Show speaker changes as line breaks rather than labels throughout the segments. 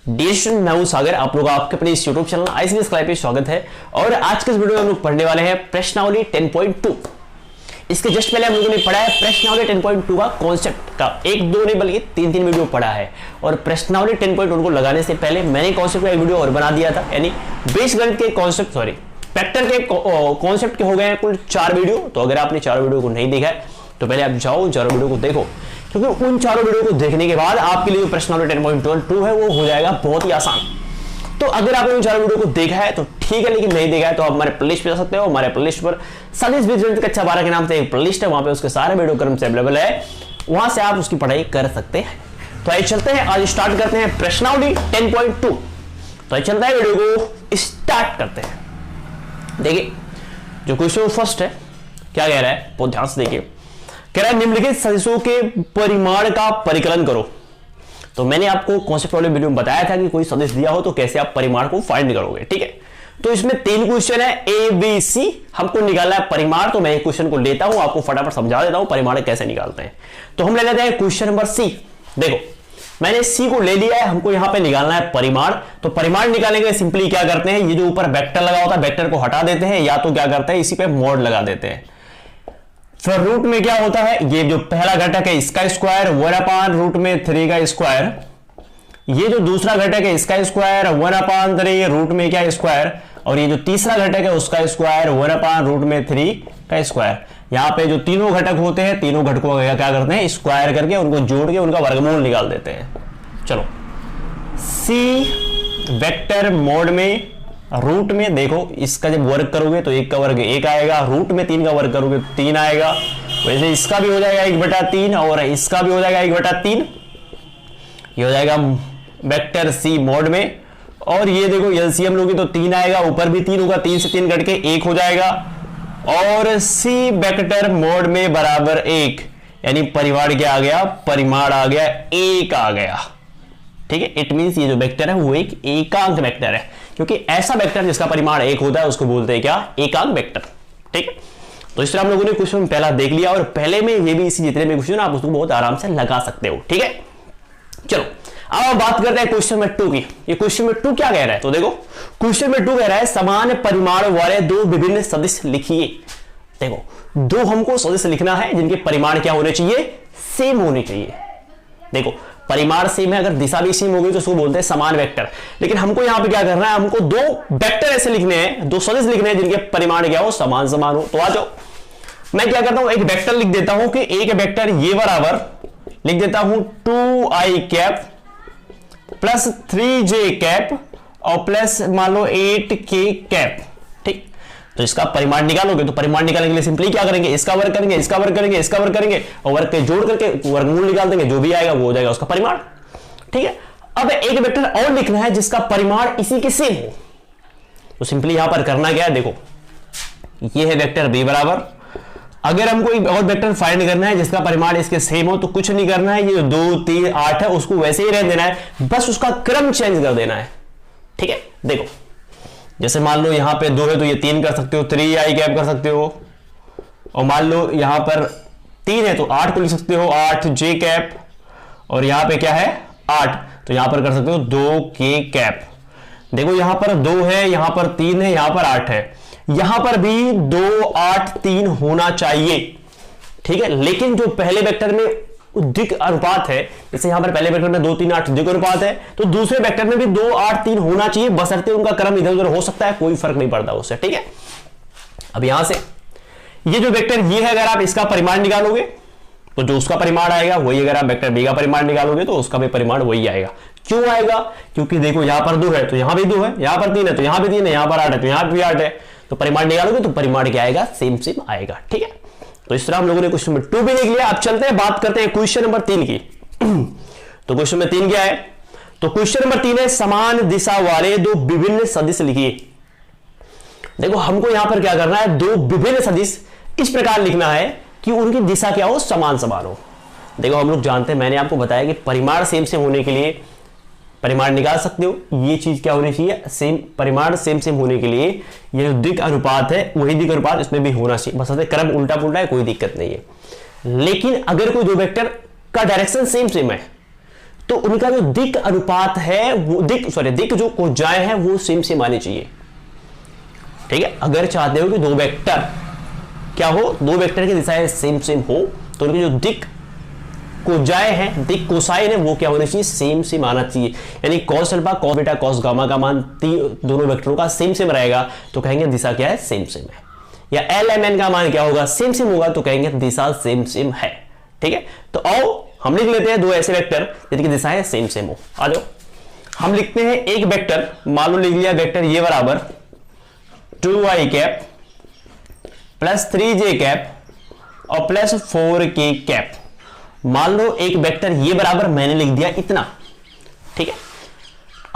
Dear student, मैं हूं सागर। आप लोग आपके अपने इस यूट्यूब चैनल आईसीएस क्लास पे स्वागत है। और आज के इस वीडियो में हम लोग पढ़ने वाले हैं प्रश्नावली 10.2। इसके जस्ट पहले हम लोगों ने पढ़ा है प्रश्नावली 10.2 का कॉन्सेप्ट का एक दो नहीं बल्कि तीन वीडियो पढ़ा है। और प्रश्नावली 10.2 को लगाने से पहले मैंने कॉन्सेप्ट का एक वीडियो और बना दिया था, यानी बीजगणित के कॉन्सेप्ट वेक्टर के कॉन्सेप्ट के हो गए हैं कुल 4 वीडियो। तो अगर आपने 4 वीडियो को नहीं देखा है तो पहले आप जाओ 4 वीडियो को देखो, क्योंकि उन 4 वीडियो को देखने के बाद आपके लिए जो प्रश्नावली 10.2 है वो हो जाएगा बहुत ही आसान। तो अगर आपने उन 4 वीडियो को देखा है तो ठीक है, लेकिन नहीं देखा है तो आप हमारे प्लेलिस्ट पे जा सकते हो। हमारे प्लेलिस्ट पर सतीश बीजगणित कक्षा 12 के नाम से एक प्लेलिस्ट है, वहां पे उसके सारे वीडियो क्रम से अवेलेबल है, वहां से आप उसकी पढ़ाई कर सकते हैं। तो आइए चलते हैं, आज स्टार्ट करते हैं प्रश्नावली 10.2। तो आइए चलते हैं, वीडियो को स्टार्ट करते हैं। देखिए जो क्वेश्चन फर्स्ट है क्या कह रहा है, बहुत ध्यान से देखिए। कह रहा है निम्नलिखित सदिशों के परिमाण का परिकलन करो। तो मैंने आपको कॉन्सेप्ट वाले वीडियो में बताया था कि कोई सदिश दिया हो तो कैसे आप परिमाण को फाइंड करोगे, ठीक है। तो इसमें 3 क्वेश्चन है, ए बी सी, हमको निकालना है परिमाण। तो मैं एक क्वेश्चन को लेता हूं, आपको फटाफट समझा देता हूं परिमाण कैसे निकालते हैं। तो हम ले लेते हैं क्वेश्चन नंबर सी। देखो मैंने सी को ले लिया है, हमको यहां पे निकालना है परिमाण। तो परिमाण निकालने के लिए सिंपली क्या करते हैं, ये जो ऊपर वेक्टर लगा होता है वेक्टर को हटा देते हैं, या तो क्या करते हैं इसी पे मोड लगा देते हैं। फिर रूट में क्या होता है, ये जो पहला घटक है इसका स्क्वायर 1/√3 का स्क्वायर, ये जो दूसरा घटक है इसका स्क्वायर 1/3 रूट में क्या स्क्वायर, और ये जो तीसरा घटक है उसका स्क्वायर 1/√3 का स्क्वायर। यहां पे जो तीनों घटक होते हैं, तीनों घटकों का क्या करते हैं स्क्वायर करके उनको जोड़ के उनका वर्गमूल निकाल देते हैं। चलो सी वेक्टर मोड में रूट में देखो, इसका जब वर्ग करोगे तो 1 का वर्ग 1 आएगा, रूट में 3 का वर्ग करोगे तो 3 आएगा। वैसे इसका भी हो जाएगा 1/3 और इसका भी हो जाएगा 1/3। ये हो जाएगा वेक्टर सी मोड में। और ये देखो एलसीएम लोगे तो 3 आएगा, ऊपर भी 3 होगा, 3 से 3 कट के 1 हो जाएगा। और सी वेक्टर मोड में बराबर 1, यानी परिमाण क्या आ गया, परिमाण आ गया 1 आ गया, ठीक है। इट मींस ये जो वेक्टर है वो एक एकांक वेक्टर है, क्योंकि ऐसा वेक्टर जिसका परिमाण 1 होता है उसको बोलते हैं क्या, एकांक वेक्टर, ठीक है। तो इस तरह हम लोगों ने क्वेश्चन पहला देख लिया, और पहले में ये भी इसी जितने भी क्वेश्चन आप उसको बहुत आराम से लगा सकते हो, ठीक है। चलो अब हम बात करते हैं क्वेश्चन नंबर 2 की। ये क्वेश्चन नंबर 2 क्या कह रहा है, तो देखो क्वेश्चन नंबर 2 कह रहा है समान परिमाण वाले 2 विभिन्न सदिश लिखिए। देखो 2 हमको सदिश लिखना है जिनके परिमाण क्या होने चाहिए, सेम होने चाहिए। देखो परिमाण सेम है, अगर दिशा भी सेम होगी तो उसको बोलते हैं समान वेक्टर। लेकिन हमको यहां पे क्या करना है, हमको 2 वेक्टर ऐसे लिखने हैं, 2 सदिश लिखने हैं जिनके परिमाण क्या हो, समान समान हो। तो आ जाओ, मैं क्या करता हूं, एक वेक्टर लिख देता हूं कि एक वेक्टर ये बराबर लिख देता हूं 2i cap plus 3j cap और प्लस मान लो 8k कैप, ठीक। तो इसका परिमाण निकालोगे तो परिमाण निकालने के लिए सिंपली क्या करेंगे, इसका वर्ग करेंगे, इसका वर्ग करेंगे, इसका वर्ग करेंगे और वर्ग के जोड़ करके वर्गमूल निकाल देंगे, जो भी आएगा वो हो जाएगा उसका परिमाण, ठीक है। अब एक वेक्टर और लिखना है जिसका परिमाण इसी के सेम हो। तो सिंपली यहां पर करना क्या है, देखो ये है वेक्टर b बराबर, अगर हमको एक और वेक्टर फाइंड करना है जिसका परिमाण इसके सेम हो तो कुछ नहीं करना है, ये 2 3 8 है उसको वैसे ही रहने देना है, बस उसका क्रम चेंज कर देना है, ठीक है। देखो जैसे मान लो यहां पे 2 है तो ये 3 कर सकते हो, 3i कैप कर सकते हो, और मान लो यहां पर 3 है तो 8 को लिख सकते हो 8j कैप, और यहां पे क्या है 8, तो यहां पर कर सकते हो 2k कैप। देखो यहां पर 2 है, यहां पर 3 है, यहां पर 8 है, यहां पर भी 2 8 3 होना चाहिए, ठीक है। लेकिन जो पहले वेक्टर में दिक अनुपात है, जैसे यहां पर पहले वेक्टर में 2 3 8 दिक अनुपात है, तो दूसरे वेक्टर में भी 2 8 3 होना चाहिए, बशर्ते उनका क्रम इधर उधर हो सकता है, कोई फर्क नहीं पड़ता उससे, ठीक है। अब यहां से ये जो वेक्टर ये है, अगर आप इसका परिमाण निकालोगे तो जो उसका परिमाण आएगा वही, अगर आप वेक्टर बी का परिमाण निकालोगे तो उसका भी परिमाण वही आएगा। क्यों आएगा, क्योंकि देखो यहां पर 2 है तो यहां भी 2 है, यहां पर 3 है तो यहां भी 3 है, यहां पर 8 है तो यहां भी 8 है, तो परिमाण निकालोगे तो परिमाण क्या आएगा, सेम सेम आएगा, ठीक है। तो इस तरह हम लोगों ने क्वेश्चन नंबर 2 भी देख लिया। अब चलते हैं, बात करते हैं क्वेश्चन नंबर 3 की। तो क्वेश्चन नंबर 3 क्या है, तो क्वेश्चन नंबर 3 है समान दिशा वाले 2 विभिन्न सदिश लिखिए। देखो हमको यहां पर क्या करना है, 2 विभिन्न सदिश इस प्रकार लिखना है कि उनकी दिशा क्या हो, समान समान हो। देखो हम लोग जानते हैं, मैंने आपको बताया कि परिमाण सेम सेम होने के लिए परिमाण निकाल सकते हो, ये चीज क्या होनी चाहिए, सेम परिमाण सेम सेम होने के लिए ये जो दिक अनुपात है वही दिक अनुपात इसमें भी होना चाहिए, बस क्रम उल्टा पुल्टा है, कोई दिक्कत नहीं है। लेकिन अगर कोई दो वेक्टर का डायरेक्शन सेम सेम है तो उनका जो दिक अनुपात है वो दिक जो कोजाएं हैं वो सेम सेम आनी चाहिए। ठीक है, अगर चाहते हो कि दो वेक्टर क्या हो, दो वेक्टर की दिशाएं सेम सेम हो, तो उनकी जो दिक कोजाएं हैं, दिक कोसाइन है, वो क्या होना चाहिए, सेम सेम आना चाहिए। यानी cos alpha cos beta cos gamma का मान दोनों वेक्टरों का सेम सेम रहेगा, तो कहेंगे दिशा क्या है, सेम सेम है। या एल एम एन का मान क्या होगा, सेम सेम होगा, तो कहेंगे दिशा सेम सेम है। ठीक है, तो आओ हम लिख लेते हैं दो ऐसे वेक्टर जिनकी दिशाएं सेम सेम हो। आ जाओ, हम लिखते हैं एक वेक्टर, मान लो लिख लिया वेक्टर ये बराबर 2i cap plus 3j cap और प्लस 4k कैप। मान लो एक वेक्टर ये बराबर मैंने लिख दिया इतना। ठीक है,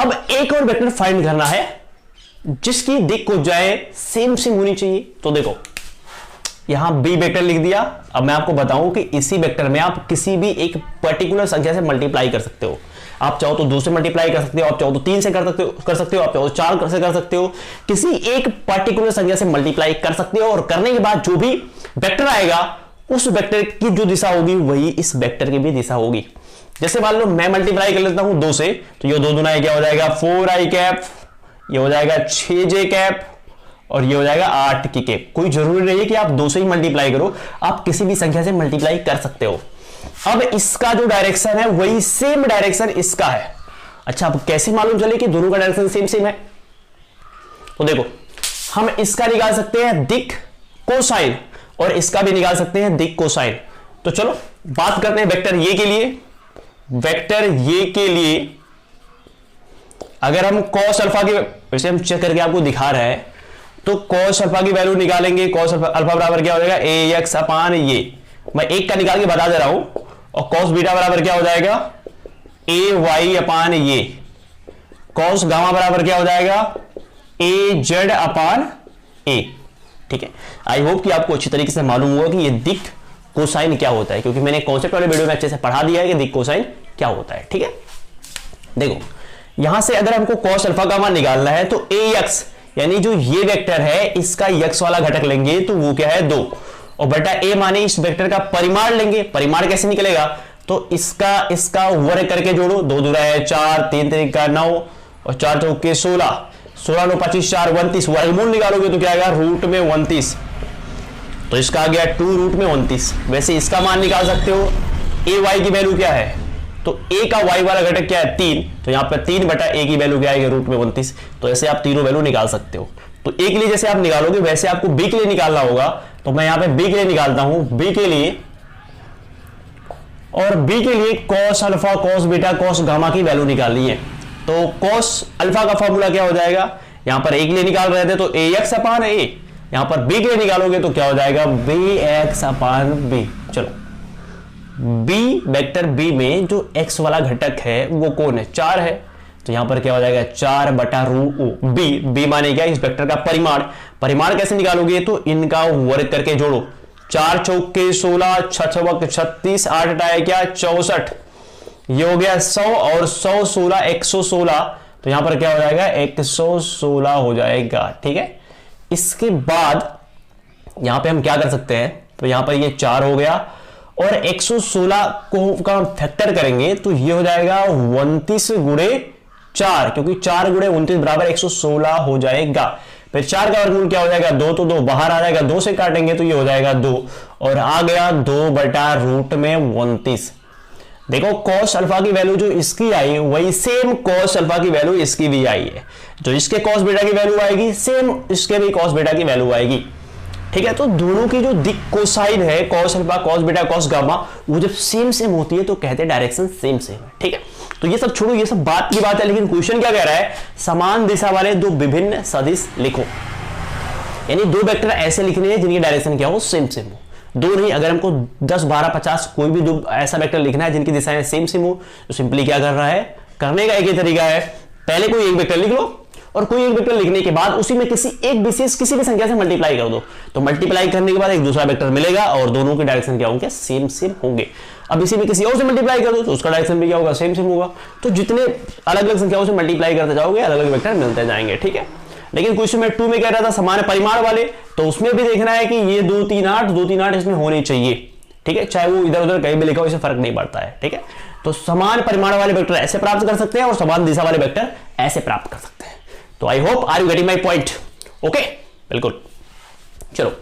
अब एक और वेक्टर फाइंड करना है जिसकी दिक कोजाएं सेम सेम होनी चाहिए। तो देखो यहां b वेक्टर लिख दिया। अब मैं आपको बताऊं कि इसी वेक्टर में आप किसी भी एक पर्टिकुलर संख्या से मल्टीप्लाई कर सकते हो। आप चाहो तो 2 से मल्टीप्लाई कर सकते हो, आप चाहो तो 3 से कर सकते हो, आप चाहो तो 4 से कर सकते हो। किसी एक पर्टिकुलर संख्या से मल्टीप्लाई कर सकते हो, और करने के बाद जो भी वेक्टर आएगा उस वेक्टर की जो दिशा होगी वही इस वेक्टर की भी दिशा होगी। जैसे मान लो मैं मल्टीप्लाई कर लेता हूं 2 से, तो ये 2 दूना क्या हो जाएगा 4i कैप, ये हो जाएगा 6j कैप और ये हो जाएगा 8k कैप। कोई जरूरी नहीं है कि आप 2 से ही मल्टीप्लाई करो, आप किसी भी संख्या से मल्टीप्लाई कर सकते हो। अब इसका जो डायरेक्शन है वही सेम डायरेक्शन इसका है। अच्छा, अब कैसे मालूम चले कि दोनों का डायरेक्शन सेम सेम है? तो देखो हम इसका निकाल सकते हैं दिक कोसाइन और इसका भी निकाल सकते हैं दिक कोसाइन। तो चलो बात करते हैं वेक्टर ये के लिए। वेक्टर ये के लिए अगर हम कॉस अल्फा की, वैसे हम चेक करके आपको दिखा रहे हैं, तो कॉस अल्फा की वैल्यू निकालेंगे। कॉस अल्फा बराबर क्या हो जाएगा, ए एक्स अपान ये, मैं एक का निकाल के बता दे रहा हूं। और कॉस बीटा बराबर क्या हो जाएगा, ए वाई अपान ये। कॉस गामा बराबर क्या हो जाएगा, ए जेड अपान ए। ठीक है, आई होप कि आपको अच्छी तरीके से मालूम होगा कि ये दिक कोसाइन क्या होता है, क्योंकि मैंने कॉन्सेप्ट वाले वीडियो में अच्छे से पढ़ा दिया है कि दिक कोसाइन क्या होता है। ठीक है, देखो यहां से अगर हमको कॉस अल्फा का मान निकालना है तो ए एक्स यानी जो ये वेक्टर है इसका यक्स वाला घटक लेंगे, तो वो क्या है 2, और बेटा ए माने इस वेक्टर का परिमाण लेंगे। परिमाण कैसे निकलेगा, तो इसका वर्ग करके जोड़ो, 2 दूरा है 4, 3 त्रिका 9 और 4 चौके 16, 16 9 25 4 29, वर्गमूल निकालोगे तो क्या आएगा रूट में 29। तो इसका आ गया 2 रूट में 29। वैसे इसका मान निकाल सकते हो, ए वाई की वैल्यू क्या है, तो ए का वाई वाला घटक क्या है 3, तो यहां पर 3 बटा ए की वैल्यू क्या आएगी रूट में 29। तो ऐसे आप तीनों वैल्यू निकाल सकते हो। तो ए के लिए जैसे आप निकालोगे वैसे आपको बी के लिए निकालना होगा। तो मैं यहां पे बी के लिए निकालता हूं, बी के लिए, और बी के लिए cos alpha cos beta cos gamma की वैल्यू निकालनी है। तो कॉस अल्फा का फॉर्मूला क्या हो जाएगा, यहां पर ए के लिए निकाल रहे थे तो ए एक्स अपान ए, यहां पर बी के लिए निकालोगे तो क्या हो जाएगा बी एक्स अपान बी। चलो बी वेक्टर बी में जो एक्स वाला घटक है वो कौन है, 4 है, तो यहां पर क्या हो जाएगा 4 बटा रू बी। बी माने क्या, इस वेक्टर का परिमाण। परिमाण कैसे निकालोगे, तो इनका वर्ग करके जोड़ो, 4 चौके 16, 6 चौक 36, 8 अटाए क्या 64, ये हो गया 100 और 100 16 116, तो यहां पर क्या हो जाएगा 116 हो जाएगा। ठीक है, इसके बाद यहां पे हम क्या कर सकते हैं, तो यहां पर ये 4 हो गया और 116 को का फैक्टर करेंगे तो ये हो जाएगा 29 गुणे 4, क्योंकि 4 गुणे 29 बराबर 116 हो जाएगा। फिर 4 का वर्गमूल क्या हो जाएगा 2, तो 2 बाहर आ जाएगा, 2 से काटेंगे तो ये हो जाएगा 2 और आ गया 2 बटा रूट में 29। देखो कॉस अल्फा की वैल्यू जो इसकी आई वही सेम कॉस अल्फा की वैल्यू इसकी भी आई है। जो इसके कॉस बीटा की वैल्यू आएगी सेम इसके भी कॉस बीटा की वैल्यू आएगी। ठीक है, तो दोनों की जो दिक कोसाइन है cos alpha cos beta cos gamma, वो जब सेम सेम होती है तो कहते हैं डायरेक्शन सेम सेम है। ठीक है, तो ये सब छोड़ो, ये सब बात की बात है, लेकिन क्वेश्चन क्या कह रहा है, समान दिशा वाले दो विभिन्न सदिश लिखो। यानी दो वेक्टर ऐसे लिखने हैं जिनकी डायरेक्शन क्या हो, सेम सेम हो। दो नहीं, अगर हमको 10 12 50 कोई भी दो ऐसा वेक्टर लिखना है जिनकी दिशाएं सेम सेम हो, तो सिंपली क्या कर रहा है, करने का एक ही तरीका है, पहले कोई एक वेक्टर लिख लो और कोई एक वेक्टर लिखने के बाद उसी में किसी एक विशेष किसी भी संख्या से मल्टीप्लाई कर दो, तो मल्टीप्लाई करने के बाद एक दूसरा वेक्टर मिलेगा और दोनों के डायरेक्शन क्या होंगे, सेम सेम होंगे। अब इसी में किसी और से मल्टीप्लाई कर दो तो उसका डायरेक्शन भी क्या होगा, सेम सेम होगा। तो जितने अलग अलग संख्याओं से मल्टीप्लाई करते जाओगे अलग अलग वेक्टर मिलते जाएंगे। ठीक है, लेकिन क्वेश्चन में 2 में कह रहा था समान परिमाण वाले, तो उसमें भी देखना है कि ये 2 3 8 2 3 8 इसमें होने चाहिए। ठीक है, चाहे वो इधर उधर कहीं भी लिखा हो, इससे फर्क नहीं पड़ता है। ठीक है, तो समान परिमाण वाले वेक्टर ऐसे प्राप्त कर सकते हैं और समान दिशा वाले वेक्टर ऐसे प्राप्त कर सकते हैं। तो I hope are you getting my point? Okay, बिल्कुल। चलो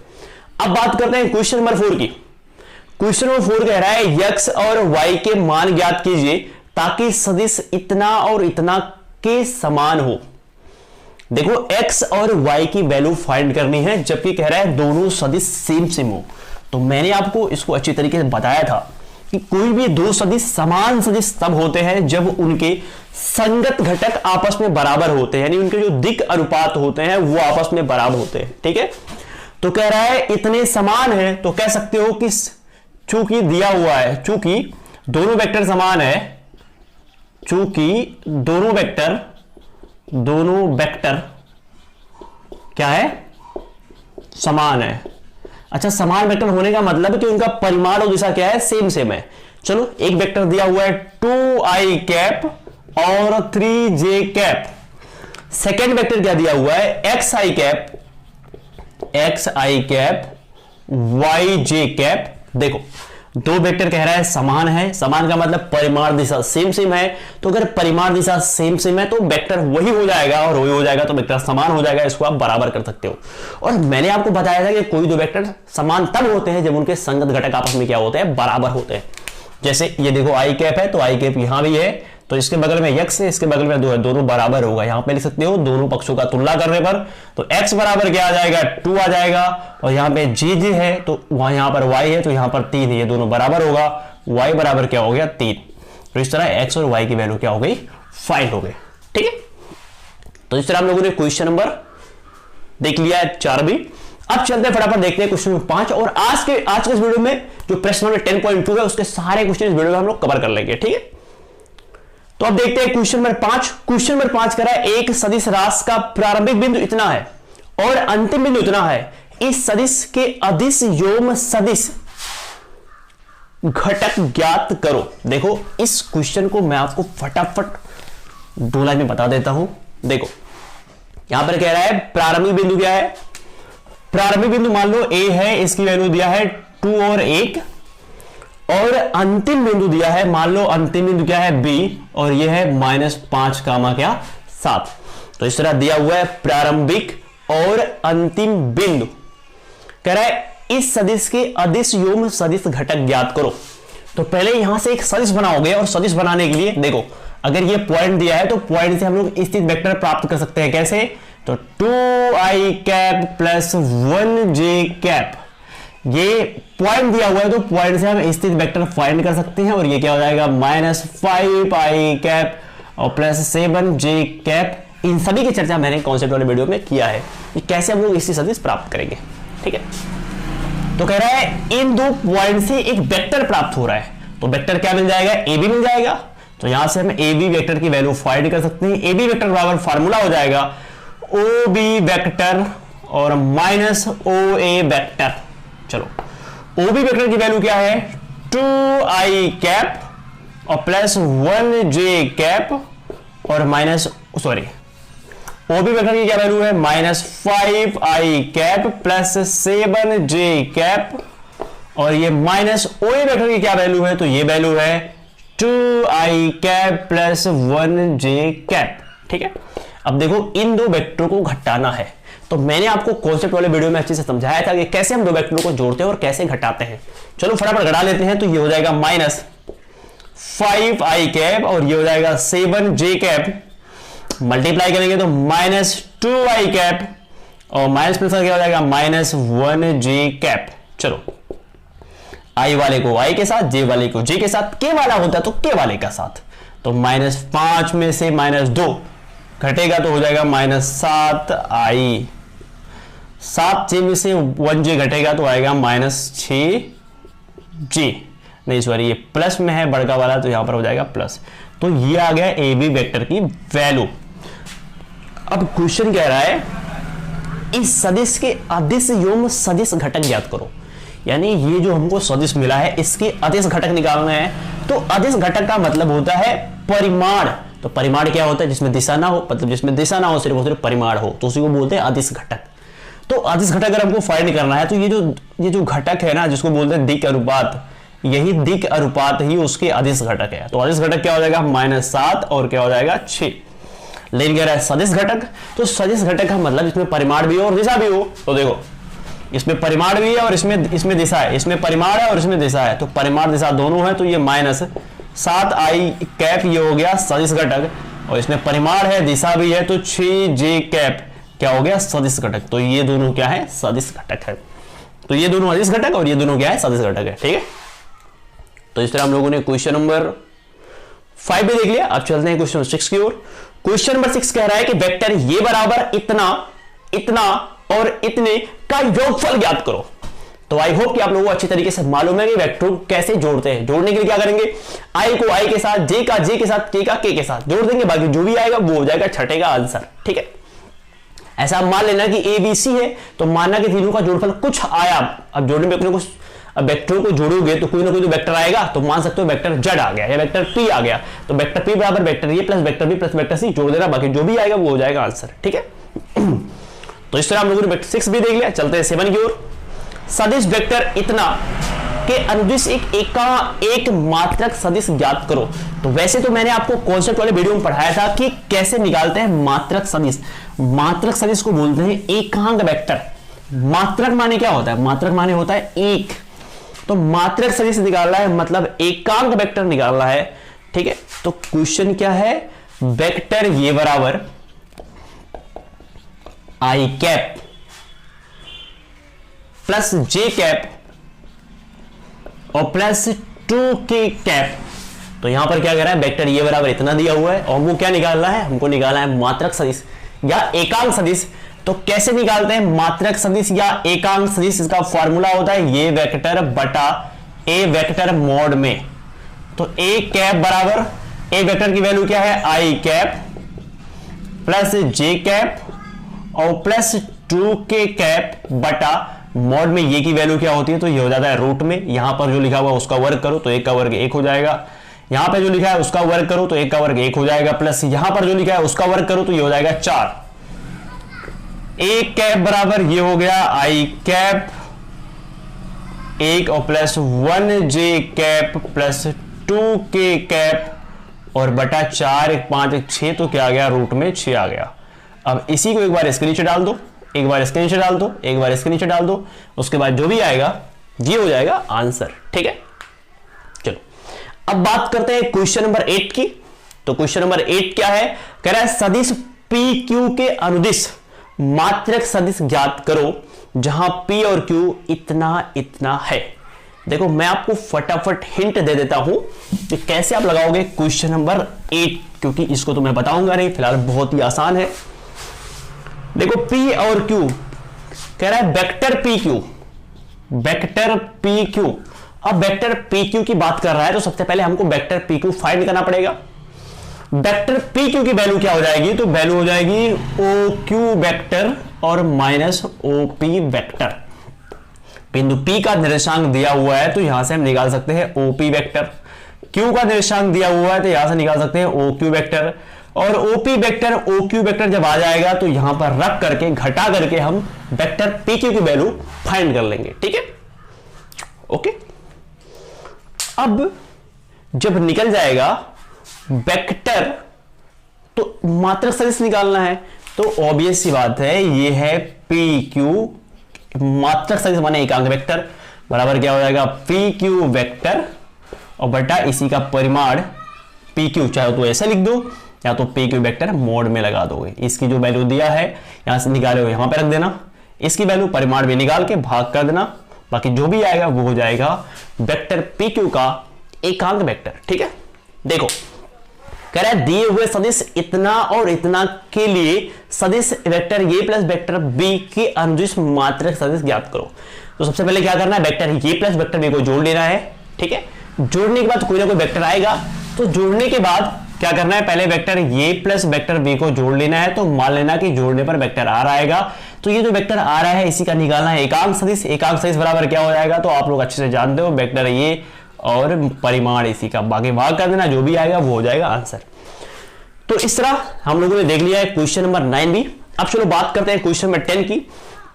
अब बात करते हैं क्वेश्चन नंबर 4 की। क्वेश्चन नंबर 4 कह रहा है x और y के मान ज्ञात कीजिए ताकि सदिश इतना और इतना के समान हो। देखो x और y की वैल्यू फाइंड करनी है, जबकि कह रहा है दोनों सदिश सेम सेम हो। तो मैंने आपको इसको अच्छी तरीके से बताया था कि कोई भी दो सदिश समान सदिश तब होते हैं जब उनके संगत घटक आपस में बराबर होते हैं, यानी उनके जो दिक् अनुपात होते हैं वो आपस में बराबर होते हैं। ठीक है, तो कह रहा है इतने समान है, तो कह सकते हो कि चूंकि दिया हुआ है, चूंकि दोनों वेक्टर समान है, चूंकि दोनों वेक्टर क्या है? समान है। अच्छा, समान वेक्टर होने का मतलब है कि उनका परिमाण और दिशा क्या है? सेम सेम है। चलो एक वेक्टर दिया हुआ है 2i कैप और 3j कैप। सेकेंड वेक्टर क्या दिया हुआ है? xi cap yj cap. देखो दो वेक्टर कह रहा है समान है, समान का मतलब परिमाण दिशा सेम सेम है। तो अगर परिमाण दिशा सेम सेम है तो वेक्टर वही हो जाएगा, और वही हो जाएगा तो वेक्टर समान हो जाएगा। इसको आप बराबर कर सकते हो। और मैंने आपको बताया था कि कोई दो वेक्टर समान तब होते हैं जब उनके संगत घटक आपस में क्या होते हैं? बराबर होते हैं। जैसे ये देखो i कैप है, तो i कैप यहां भी है, तो इसके बगल में x है, इसके बगल में 2 है, दोनों बराबर होगा। यहां पे लिख सकते हो दोनों पक्षों का तुलना करने पर तो x बराबर क्या आ जाएगा? 2 आ जाएगा। और यहां पे j है तो वहां यहां पर y है, तो यहां पर 3 है, ये दोनों बराबर होगा। y बराबर क्या हो गया? 3। तो इस तरह x और y की वैल्यू क्या हो गई? फाइंड हो गई। ठीक है, तो इस तरह हम लोगों ने क्वेश्चन नंबर देख लिया है 4 भी। अब चलते हैं फटाफट देखते हैं क्वेश्चन नंबर 5। और आज के इस वीडियो में जो प्रश्न नंबर 10.2 है उसके सारे क्वेश्चन इस वीडियो में हम लोग कवर कर लेंगे। ठीक है, तो अब देखते हैं क्वेश्चन नंबर 5। क्वेश्चन नंबर 5 कह रहा है एक सदिश राशि का प्रारंभिक बिंदु इतना है और अंतिम बिंदु इतना है, इस सदिश के अदिश योम सदिश घटक ज्ञात करो। देखो इस क्वेश्चन को मैं आपको फटाफट 2 लाइन में बता देता हूं। देखो यहां पर कह रहा है प्रारंभिक बिंदु क्या है? प्रारंभिक बिंदु मान लो a है, इसकी वैल्यू दिया है 2 और 1, और अंतिम बिंदु दिया है, मान लो अंतिम बिंदु क्या है? b, और यह है -5 कामा क्या? 7। तो इस तरह दिया हुआ है प्रारंभिक और अंतिम बिंदु। कह रहा है इस सदिश के अदिश योम सदिश घटक ज्ञात करो। तो पहले यहां से एक सदिश बनाओगे, और सदिश बनाने के लिए देखो अगर ये पॉइंट दिया है तो पॉइंट से हम लोग स्थित वेक्टर प्राप्त कर सकते हैं। कैसे? तो 2i cap plus 1j cap, ये पॉइंट दिया हुआ है तो पॉइंट से हम स्थित वेक्टर फाइंड कर सकते हैं। और ये क्या हो जाएगा? -5i कैप और प्लस 7j कैप। इन सभी की चर्चा मैंने कॉन्सेप्ट वाले वीडियो में किया है कि कैसे हम लोग स्थित सदिश प्राप्त करेंगे। ठीक है, तो कह रहा है इन दो पॉइंट से एक वेक्टर प्राप्त हो रहा है, तो वेक्टर क्या मिल जाएगा? ए बी मिल जाएगा। तो यहां से हम ए बी वेक्टर की वैल्यू फाइंड कर सकते हैं। ए बी वेक्टर बराबर फार्मूला हो जाएगा ओ बी वेक्टर और माइनस ओ ए वेक्टर। चलो ओ बी वेक्टर की वैल्यू क्या है? 2i कैप और प्लस 1j कैप और माइनस ओ बी वेक्टर की क्या वैल्यू है? -5i cap plus 7j cap, और ये माइनस ओ ए वेक्टर की क्या वैल्यू है? तो ये वैल्यू है 2i cap plus 1j cap. ठीक है, अब देखो इन दो वेक्टरों को घटाना है। तो मैंने आपको कॉन्सेप्ट वाले वीडियो में अच्छे से समझाया था कि कैसे हम दो वेक्टरों को जोड़ते हैं और कैसे घटाते हैं। चलो फटाफट घटा लेते हैं। तो ये हो जाएगा -5i कैप और ये हो जाएगा 7j कैप, मल्टीप्लाई करेंगे तो -2i कैप और माइनस प्लस क्या हो जाएगा? -1j cap. चलो i वाले को i के साथ, j वाले को j के साथ, k वाला होता तो k वाले का साथ। तो -5 में से -2 घटेगा तो हो जाएगा -7i, 7j में से 1j घटेगा तो आएगा -6j। नहीं सॉरी, ये प्लस में है बड़का वाला, तो यहां पर हो जाएगा प्लस। तो ये आ गया ए बी वेक्टर की वैल्यू। अब क्वेश्चन कह रहा है इस सदिश के अदिश योम सदिश घटक ज्ञात करो। यानी ये जो हमको सदिश मिला है इसके अदिश घटक निकालना है। तो अदिश घटक का मतलब होता है परिमाण। तो परिमाण क्या होता है? जिसमें दिशा ना हो, मतलब जिसमें दिशा ना हो, सिर्फ परिमाण हो, तो उसी को बोलते हैं अदिश घटक। तो अदिश घटक अगर हमको फाइंड करना है तो ये जो घटक है ना, जिसको बोलते हैं दिक् अनुपात, यही दिक अनुपात ही उसके अदिश घटक है। तो अदिश घटक क्या हो जाएगा -7 और क्या हो जाएगा 6। लेकिन कह रहा है सदिश घटक, तो सदिश घटक का मतलब इसमें परिमाण भी हो और दिशा भी हो। तो देखो इसमें परिमाण भी है और इसमें दिशा है, इसमें परिमाण है और इसमें दिशा है, तो परिमाण दिशा दोनों है, तो ये -7i कैप ये हो गया सदिश घटक, और इसमें परिमाण है दिशा भी है, तो 6j कैप क्या हो गया सदिश घटक। तो ये दोनों क्या है सदिश घटक है। तो ये दोनों अदिश घटक और ये दोनों क्या है सदिश घटक है। ठीक है, तो इस तरह हम लोगों ने क्वेश्चन नंबर 5 भी देख लिया। अब चलते हैं क्वेश्चन नंबर 6 की ओर। क्वेश्चन नंबर 6 कह रहा है कि वेक्टर ये बराबर इतना, इतना और इतने का योगफल ज्ञात करो। तो आई होप कि आप लोगों को अच्छी तरीके से मालूम है कि वेक्टर को कैसे जोड़ते हैं। जोड़ने के लिए क्या करेंगे, आई को आई के साथ, जे का जे के साथ, के का के के साथ जोड़ देंगे, बाकी जो भी आएगा वो हो जाएगा छठे का आंसर। ठीक है, ऐसा आप मान लेना कि ए बी सी है, तो मानना कि तीनों का जोड़फल कुछ आया। अब जोड़ने में कुछ वेक्टरों को जोड़ोगे तो कोई ना कोई तो वेक्टर आएगा, तो मान सकते हो वेक्टर जेड आ गया या वेक्टर पी आ गया, तो वेक्टर पी बराबर vector A plus vector B plus vector C जोड़ देना, बाकी जो भी आएगा वो हो जाएगा आंसर। ठीक है, तो इस तरह हम लोगों ने वेक्टर 6 भी देख लिया। चलते हैं 7 की ओर। सदिश वेक्टर इतना के अनुदिश एक मात्रक सदिश ज्ञात करो। तो वैसे तो मैंने आपको कॉन्सेप्ट वाले वीडियो में पढ़ाया था कि कैसे निकालते हैं मात्रक सदिश। मात्रक सदिश को बोलते हैं एकांक वेक्टर। मात्रक माने क्या होता है, मात्रक माने होता है एक, तो मात्रक सदिश निकालना है मतलब एकांक वेक्टर निकालना है। ठीक है, तो क्वेश्चन क्या है, वेक्टर ये बराबर आई कैप प्लस जे कैप और प्लस 2k कैप। तो यहां पर क्या कह रहा है, वेक्टर ये बराबर इतना दिया हुआ है और वो क्या निकालना है, हमको निकालना है मात्रक सदिश या एकांक सदिश। तो कैसे निकालते हैं मात्रक सदिश या एकांक सदिश, इसका फॉर्मूला होता है ये वेक्टर बटा ए वेक्टर मोड में। तो ए कैप बराबर ए वेक्टर की वैल्यू क्या है आई कैप प्लस जे कैप और प्लस 2k कैप बटा मॉड में ये की वैल्यू क्या होती है, तो ये हो जाता है रूट में। यहां पर जो लिखा हुआ उसका वर्ग करो तो 1 का वर्ग 1 हो जाएगा, यहां पे जो लिखा है उसका वर्ग करो तो 1 का वर्ग 1 हो जाएगा, प्लस यहां पर जो लिखा है उसका वर्ग करो तो ये हो जाएगा 4। ए कैप बराबर ये हो गया आई कैप 1 और plus 1j cap plus 2k cap और बटा 4 1 5 1 6, तो क्या आ गया रूट में 6 आ गया। अब इसी को एक बार इसके नीचे डाल दो, एक बार इसके नीचे डाल दो, एक बार इसके नीचे डाल दो, उसके बाद जो भी आएगा ये हो जाएगा आंसर। ठीक है, चलो अब बात करते हैं क्वेश्चन नंबर 8 की। तो क्वेश्चन नंबर 8 क्या है, कह रहा है सदिश पी क्यू के अनुदिश मात्रक सदिश ज्ञात करो जहां पी और क्यू इतना इतना है। देखो मैं आपको फटाफट हिंट दे देता हूं कि कैसे आप लगाओगे क्वेश्चन नंबर 8, क्योंकि इसको तो मैं बताऊंगा नहीं, फिलहाल बहुत ही आसान है। देखो P और Q कह रहा है वेक्टर PQ, वेक्टर PQ। अब वेक्टर PQ की बात कर रहा है तो सबसे पहले हमको वेक्टर PQ फाइंड करना पड़ेगा। वेक्टर PQ की वैल्यू क्या हो जाएगी, तो वैल्यू हो जाएगी OQ वेक्टर और माइनस OP वेक्टर। बिंदु P का निर्देशांक दिया हुआ है तो यहां से हम निकाल सकते हैं OP वेक्टर, Q का निर्देशांक दिया हुआ है तो यहां से निकाल सकते हैं OQ वेक्टर, और OP वेक्टर OQ वेक्टर जब आ जाएगा तो यहां पर रख करके घटा करके हम वेक्टर PQ की वैल्यू फाइंड कर लेंगे। ठीक है, ओके। अब जब निकल जाएगा वेक्टर तो मात्रक सदिश निकालना है, तो ऑब्वियस सी बात है ये है PQ मात्रक सदिश माने एकांक वेक्टर बराबर क्या हो जाएगा PQ वेक्टर और बटा इसी का परिमाण PQ, चाहे तो ऐसा लिख दो या तो PQ वेक्टर मोड में लगा दोगे। इसकी जो वैल्यू दिया है यहां से निकाले हो यहां पे रख देना, इसकी वैल्यू परिमाण में निकाल के भाग कर देना, बाकी जो भी आएगा वो हो जाएगा वेक्टर PQ का एकांक वेक्टर। ठीक है, देखो कह रहा है दिए हुए सदिश इतना और इतना के लिए सदिश vector A plus vector B के अनुदिश मात्रक सदिश ज्ञात करो। तो सबसे पहले क्या करना है, vector A plus vector B को जोड़ लेना है। ठीक है, जोड़ने के बाद कोई ना कोई वेक्टर आएगा, तो जोड़ने के बाद क्या करना है, पहले vector A plus vector B को जोड़ लेना है। तो मान लेना कि जोड़ने पर वेक्टर आ आएगा, तो ये जो वेक्टर आ रहा है इसी का निकालना है एकांक सदिश। एकांक सदिश बराबर क्या हो जाएगा, तो आप लोग अच्छे से जानते हो वेक्टर ए और परिमाण इसी का, बाकी भाग कर देना, जो भी आएगा वो हो जाएगा आंसर। तो इस तरह हम लोगों ने देख लिया है क्वेश्चन नंबर 9 भी। अब चलो बात करते हैं क्वेश्चन नंबर 10 की।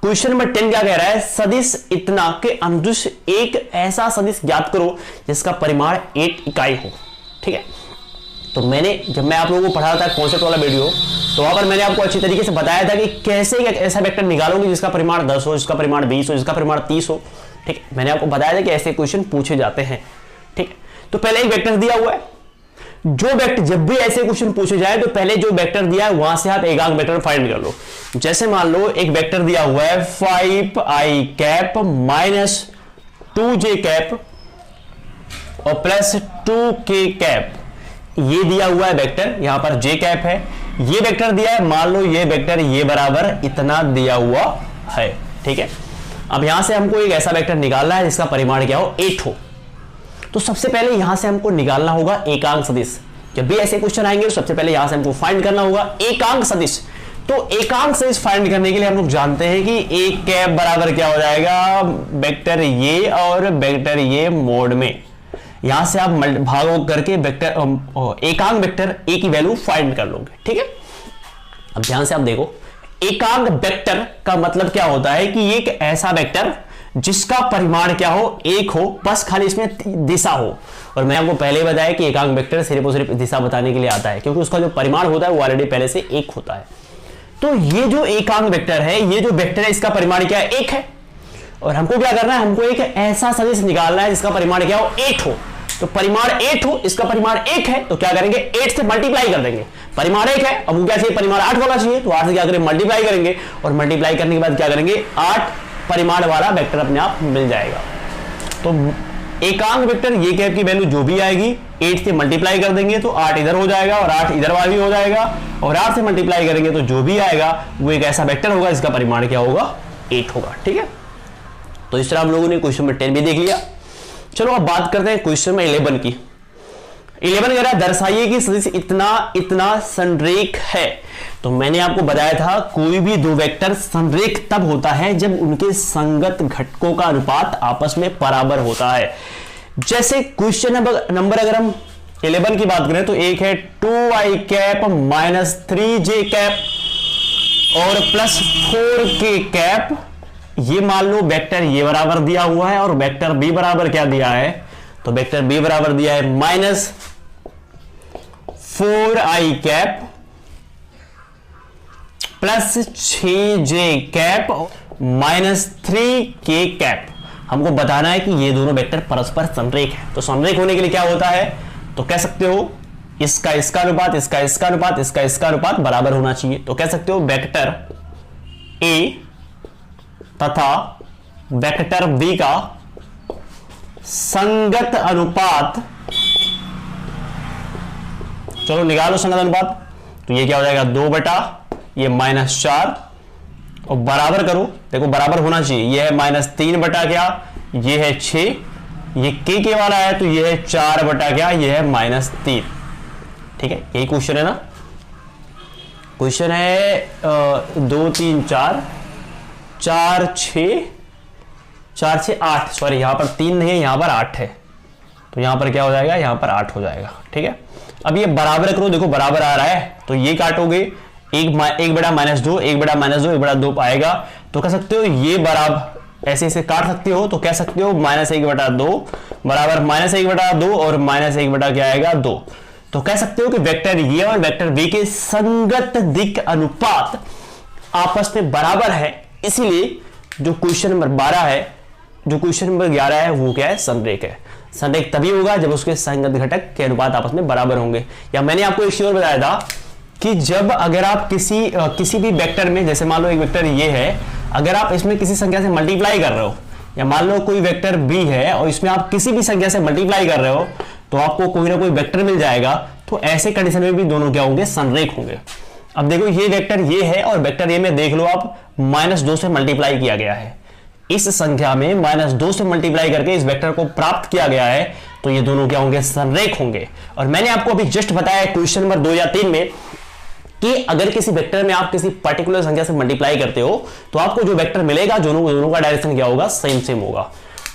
क्वेश्चन नंबर 10 क्या कह रहा है, सदिश इतना के अनुदिश एक ऐसा सदिश ज्ञात करो जिसका परिमाण 8 इकाई हो। ठीक है, तो जब मैं आप लोगों को पढ़ा था कॉन्सेप्ट वाला वीडियो, तो वहां पर मैंने आपको अच्छी तरीके से बताया था कि कैसे एक ऐसा वेक्टर निकालोगे जिसका परिमाण 10 हो, जिसका परिमाण 20 हो, जिसका परिमाण 30 हो। ठीक है, मैंने आपको बताया था कि ऐसे क्वेश्चन पूछे जाते हैं। ठीक, तो पहले एक वेक्टर दिया हुआ है, जो वेक्टर जब भी ऐसे क्वेश्चन पूछे जाए तो पहले जो वेक्टर दिया है वहां से आप एकांक वेक्टर फाइंड कर लो। जैसे मान लो एक वेक्टर दिया हुआ है 5i cap minus 2j cap और प्लस 2k कैप, ये दिया हुआ है वेक्टर, यहां पर j कैप है, ये वेक्टर दिया है, मान लो ये वेक्टर ये बराबर इतना दिया हुआ है। ठीक है, अब यहां से हमको एक ऐसा वेक्टर निकालना है जिसका परिमाण क्या हो, 8 हो। तो सबसे पहले यहां से हमको निकालना होगा एकांक सदिश। जब भी ऐसे क्वेश्चन आएंगे तो सबसे पहले यहां से हमको फाइंड करना होगा एकांक सदिश। तो एकांक सदिश फाइंड करने के लिए हम लोग जानते हैं कि ए कैप बराबर क्या हो जाएगा, वेक्टर ये और वेक्टर ये मोड में, यहां से आप भागों करके वेक्टर एकांक वेक्टर ए की वैल्यू फाइंड कर लोगे। ठीक है, अब ध्यान से आप देखो, एकांक वेक्टर का मतलब क्या होता है कि एक ऐसा वेक्टर जिसका परिमाण क्या हो, 1 हो, बस खाली इसमें दिशा हो। और मैं आपको पहले बताया कि एकांक वेक्टर सिर्फ और सिर्फ दिशा बताने के लिए आता है, क्योंकि उसका जो परिमाण होता है वो ऑलरेडी पहले से 1 होता है। तो ये जो एकांक वेक्टर है, ये जो वेक्टर है इसका परिमाण क्या है, 1 है। और हमको क्या करना है, हमको एक ऐसा सदिश निकालना है जिसका परिमाण क्या हो, 8 हो। तो परिमाण 8 हो, इसका परिमाण 1 है, तो क्या करेंगे, 8 से मल्टीप्लाई कर देंगे। परिमाण 1 है, अब वो क्या चाहिए, परिमाण 8 होना चाहिए, तो 8 से क्या करेंगे, मल्टीप्लाई करेंगे, और मल्टीप्लाई करने के बाद क्या करेंगे, 8 परिमाण वाला वेक्टर अपने आप मिल जाएगा। तो एकांक वेक्टर ये कैप की वैल्यू जो भी आएगी 8 से मल्टीप्लाई कर देंगे तो 8 इधर हो जाएगा और 8 इधर वाला भी हो जाएगा, और 8 से मल्टीप्लाई करेंगे तो जो भी आएगा वो एक ऐसा वेक्टर होगा जिसका परिमाण क्या होगा, 8 होगा। ठीक है, तो इस तरह हम लोगों ने क्वेश्चन नंबर 10 भी देख लिया। चलो अब बात करते हैं क्वेश्चन नंबर 11 की। 11 कह रहा है दर्शाइए कि सदिश इतना इतना संरेख है। तो मैंने आपको बताया था कोई भी दो वेक्टर संरेख तब होता है जब उनके संगत घटकों का अनुपात आपस में बराबर होता है। जैसे क्वेश्चन नंबर अगर हम 11 की बात करें तो एक है 2i cap minus 3j cap और प्लस 4k कैप, ये मान लो वेक्टर ये बराबर दिया हुआ है और वेक्टर b बराबर क्या दिया है, तो वेक्टर b बराबर दिया है minus 4i cap plus 6j cap minus 3k cap. हमको बताना है कि ये दोनों वेक्टर परस्पर संरेख है। तो संरेख होने के लिए क्या होता है, तो कह सकते हो इसका इसका अनुपात, इसका इसका अनुपात, इसका इसका अनुपात बराबर होना चाहिए। तो कह सकते हो वेक्टर a तथा वेक्टर b का संगत अनुपात, चलो निकालो संगत अनुपात, तो ये क्या हो जाएगा 2 बटा ये -4 और बराबर करो, देखो बराबर होना चाहिए, ये है -3 बटा क्या, ये है 6, ये के वाला है तो ये है 4 बटा क्या, ये है -3। ठीक है, यही क्वेश्चन है ना, क्वेश्चन है 2 3 4 4 6 8, सॉरी यहां पर 3 नहीं है, यहां पर 8 है, तो यहां पर क्या हो जाएगा, यहां पर 8 हो जाएगा। ठीक है, अब ये बराबर करो, देखो बराबर आ रहा है, तो ये काटोगे, एक बटा -2, एक बटा -2, एक बटा 2 आएगा, तो कह सकते हो ये बराबर ऐसे ऐसे काट सकते हो, तो कह सकते हो -1 बटा 2 बराबर -1 बटा 2 और -1 बटा क्या आएगा 2। तो कह सकते हो कि वेक्टर ये और वेक्टर बी के संगत दिक् अनुपात आपस में बराबर है, इसीलिए जो क्वेश्चन नंबर 12 है, जो क्वेश्चन नंबर 11 है वो क्या है, संरेख है। संरेख तभी होगा जब उसके संगत घटक के अनुपात आपस में बराबर होंगे। या मैंने आपको एक चीज और बताया था कि जब अगर आप किसी भी वेक्टर में, जैसे मान लो एक वेक्टर ये है, अगर आप इसमें किसी संख्या से मल्टीप्लाई कर रहे हो, या मान लो कोई वेक्टर b है और इसमें आप किसी भी संख्या से मल्टीप्लाई कर रहे हो, तो आपको कोई ना कोई वेक्टर मिल जाएगा। तो ऐसे कंडीशन में भी दोनों क्या होंगे, संरेख होंगे। अब देखो ये वेक्टर ये है और वेक्टर ये में देख लो आप -2 से मल्टीप्लाई किया गया है, इस संख्या में -2 से मल्टीप्लाई करके इस वेक्टर को प्राप्त किया गया है, तो ये दोनों क्या होंगे, संरेख होंगे। और मैंने आपको अभी जस्ट बताया क्वेश्चन नंबर 2 या 3 में कि अगर किसी वेक्टर में आप किसी पर्टिकुलर संख्या से मल्टीप्लाई करते हो तो आपको जो वेक्टर मिलेगा दोनों का डायरेक्शन क्या होगा, सेम होगा।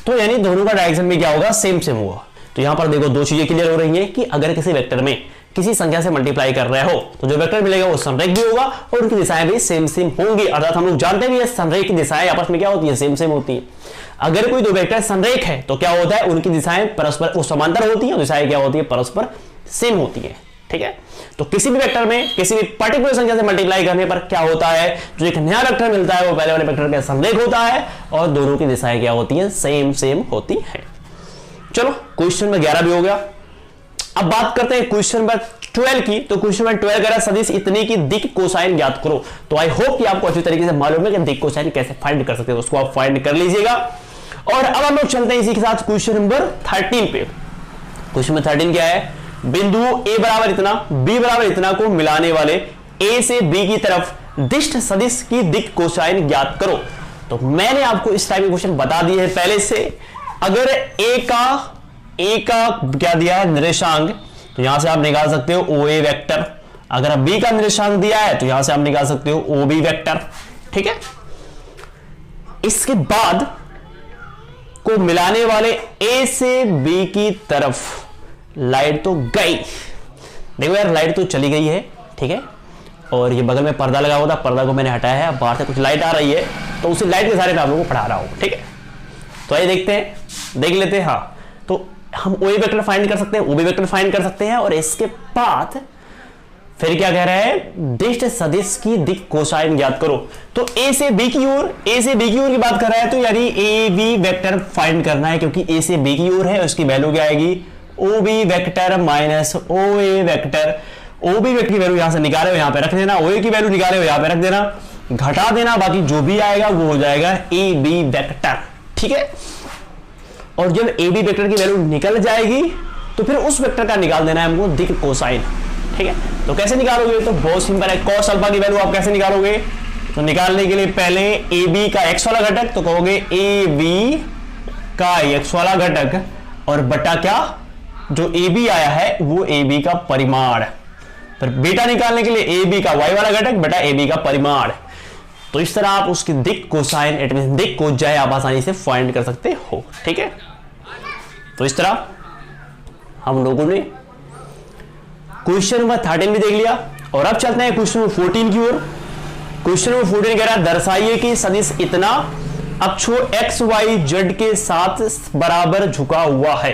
तो यानी दोनों का डायरेक्शन भी क्या होगा, सेम होगा। तो यहां पर देखो दो चीजें क्लियर हो रही हैं कि अगर किसी वेक्टर में किसी संख्या से मल्टीप्लाई कर रहे हो तो जो वेक्टर मिलेगा वो संरेख भी होगा और उनकी दिशाएं भी सेम सेम होंगी। अर्थात हम लोग जानते भी है संरेख की दिशाएं आपस में क्या होती है, सेम सेम होती है। अगर कोई दो वेक्टर संरेख है तो क्या होता है, उनकी दिशाएं परस्पर समांतर होती है, दिशाएं क्या होती है, परस्पर सेम होती है। ठीक है, तो किसी भी वेक्टर में किसी भी पर्टिकुलर संख्या से मल्टीप्लाई करने पर क्या होता है, जो एक नया वेक्टर मिलता है वो पहले वाले वेक्टर का संरेख होता है और दोनों की दिशाएं क्या होती हैं, सेम सेम होती है। चलो क्वेश्चन नंबर 11 भी हो गया। अब बात करते हैं क्वेश्चन नंबर 12 की। तो क्वेश्चन नंबर 12 कह रहा है सदिश इतने की दिक् कोसाइन ज्ञात करो। तो आई होप कि आपको अच्छी तरीके से मालूम है कि दिक् कोसाइन कैसे फाइंड कर सकते हैं, उसको आप फाइंड कर लीजिएगा। और अब हम लोग चलते हैं इसी के साथ क्वेश्चन नंबर 13 पे। क्वेश्चन नंबर 13 क्या है, बिंदु ए बराबर इतना बी बराबर इतना को मिलाने वाले ए से बी की तरफ दिष्ट सदिश की दिक् कोसाइन ज्ञात करो। तो मैंने आपको इस टाइप के क्वेश्चन बता दिए हैं पहले से। अगर ए का क्या दिया है, निर्देशांक, तो यहां से आप निकाल सकते हो ओ ए वेक्टर। अगर बी का निर्देशांक दिया है तो यहां से आप निकाल सकते हो ओ बी वेक्टर। ठीक है, इसके बाद को मिलाने वाले ए से बी की तरफ लाइट तो गई, देखो यार लाइट तो चली गई है। ठीक है, और ये बगल में पर्दा लगा हुआ था, पर्दा को मैंने हटाया है, बाहर से कुछ लाइट आ रही है तो उसी लाइट के सारे मैं आप लोगों को पढ़ा रहा हूं। ठीक है, तो आइए देखते हैं, देख लेते हैं। हाँ, तो हम ओ वेक्टर फाइंड कर सकते हैं, ओ बी वेक्टर फाइंड कर सकते हैं और इसके बाद फिर क्या कह रहा है, दिष्ट सदिश की दिक् कोसाइन ज्ञात करो। तो ए से बी की ओर की बात कर रहा है, तो यानी ए बी वेक्टर फाइंड करना है, क्योंकि ए से बी की ओर है, उसकी वैल्यू क्या आएगी, O B vector minus O ए वेक्टर। ओ बी वेक्टर की वैल्यू यहां से निकाले हो यहां पे रख देना, ओ ए की वैल्यू निकाले हो यहां पे रख देना, घटा देना, बाकी जो भी आएगा वो हो जाएगा ए बी वेक्टर। ठीक है, और जब ए बी वेक्टर की वैल्यू निकल जाएगी तो फिर उस वेक्टर का निकाल देना है हमको दिक् कोसाइन। ठीक है, तो कैसे निकालोगे, तो बहुत सिंपल है। कॉस अल्फा की वैल्यू आप कैसे निकालोगे, तो निकालने के लिए पहले ए बी का एक्स वाला घटक, तो कहोगे ए बी का एक्स वाला घटक और बटा क्या, जो ए बी आया है वो ए बी का परिमाण। फिर बीटा निकालने के लिए ए बी का वाई वाला घटक बटा ए बी का परिमाण। तो इस तरह आप उसकी दिक् कोसाइन इट मींस दिक् कोज्या आप आसानी से फाइंड कर सकते हो। ठीक है, तो इस तरह हम लोगों ने क्वेश्चन नंबर 13 भी देख लिया। और अब चलते हैं क्वेश्चन नंबर 14 की ओर। क्वेश्चन नंबर 14 कह रहा है दर्शाइए कि सदिश इतना अक्षों एक्स वाई जेड के साथ बराबर झुका हुआ है।